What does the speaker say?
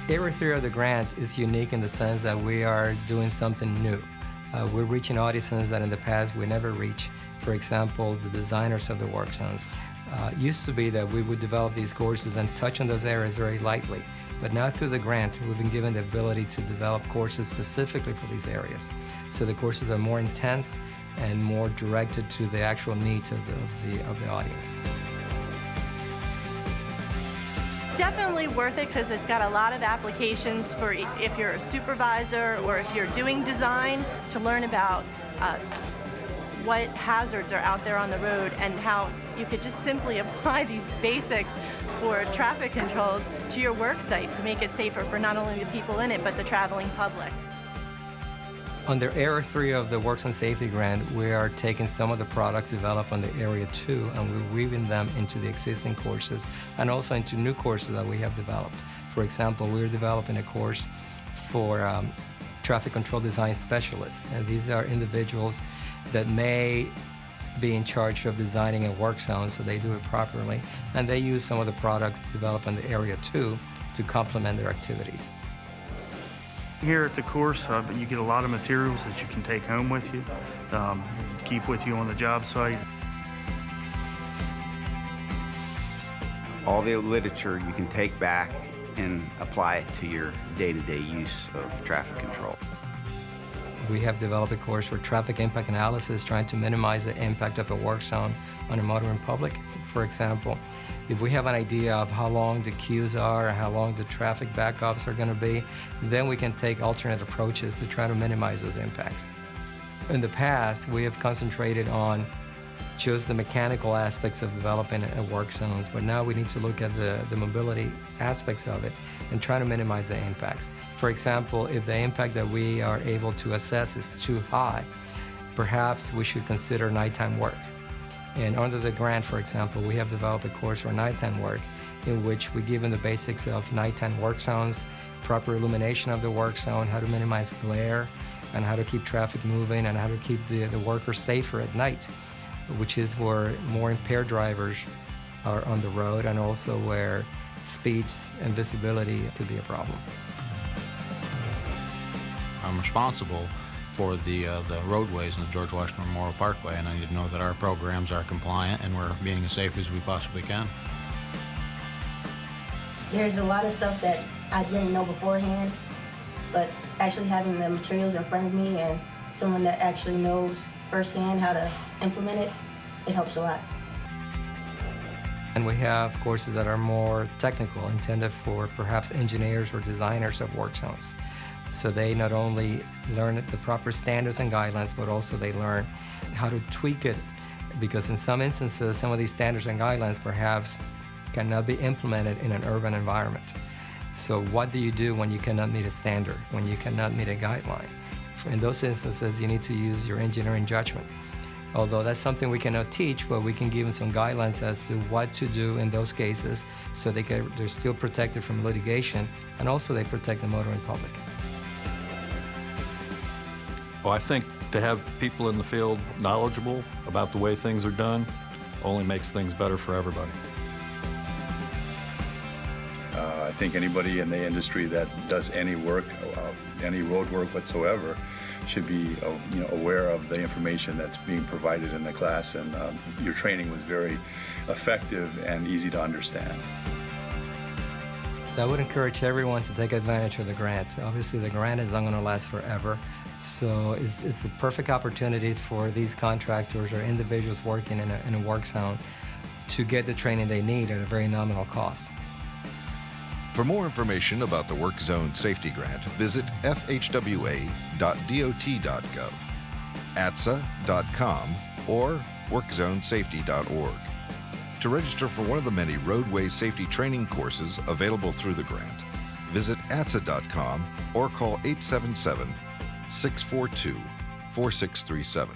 Area 3 of the grant is unique in the sense that we are doing something new. We're reaching audiences that in the past we never reached. For example, the designers of the work zones. Used to be that we would develop these courses and touch on those areas very lightly. But now through the grant, we've been given the ability to develop courses specifically for these areas. So the courses are more intense and more directed to the actual needs of the audience. It's definitely worth it because it's got a lot of applications for if you're a supervisor or if you're doing design, to learn about what hazards are out there on the road and how you could just simply apply these basics for traffic controls to your work site to make it safer for not only the people in it, but the traveling public. Under Area 3 of the Work Zone Safety Grant, we are taking some of the products developed under Area 2 and we're weaving them into the existing courses and also into new courses that we have developed. For example, we're developing a course for traffic control design specialists, and these are individuals that may be in charge of designing a work zone, so they do it properly, and they use some of the products developed under Area 2 to complement their activities. Here at the course, you get a lot of materials that you can take home with you, keep with you on the job site. All the literature you can take back and apply it to your day-to-day use of traffic control. We have developed a course for traffic impact analysis, trying to minimize the impact of a work zone on a motoring public. For example, if we have an idea of how long the queues are, how long the traffic backups are going to be, then we can take alternate approaches to try to minimize those impacts. In the past, we have concentrated on just the mechanical aspects of developing a work zones, but now we need to look at the mobility aspects of it and try to minimize the impacts. For example, if the impact that we are able to assess is too high, perhaps we should consider nighttime work. And under the grant, for example, we have developed a course for nighttime work in which we give them the basics of nighttime work zones, proper illumination of the work zone, how to minimize glare, and how to keep traffic moving, and how to keep the workers safer at night, which is where more impaired drivers are on the road and also where speeds and visibility could be a problem. I'm responsible for the roadways in the George Washington Memorial Parkway, and I need to know that our programs are compliant and we're being as safe as we possibly can. There's a lot of stuff that I didn't know beforehand, but actually having the materials in front of me and someone that actually knows firsthand how to implement it, it helps a lot. And we have courses that are more technical, intended for perhaps engineers or designers of work zones. So they not only learn the proper standards and guidelines, but also they learn how to tweak it, because in some instances, some of these standards and guidelines perhaps cannot be implemented in an urban environment. So what do you do when you cannot meet a standard, when you cannot meet a guideline? In those instances, you need to use your engineering judgment. Although that's something we cannot teach, but we can give them some guidelines as to what to do in those cases so they're still protected from litigation, and also they protect the motoring public. Well, I think to have people in the field knowledgeable about the way things are done only makes things better for everybody. I think anybody in the industry that does any work, any road work whatsoever, should be aware of the information that's being provided in the class, and your training was very effective and easy to understand. I would encourage everyone to take advantage of the grant. Obviously, the grant is not going to last forever, so it's the perfect opportunity for these contractors or individuals working in a work zone to get the training they need at a very nominal cost. For more information about the Work Zone Safety Grant, visit fhwa.dot.gov, atsa.com, or workzonesafety.org. To register for one of the many roadway safety training courses available through the grant, visit atsa.com or call 877-642-4637.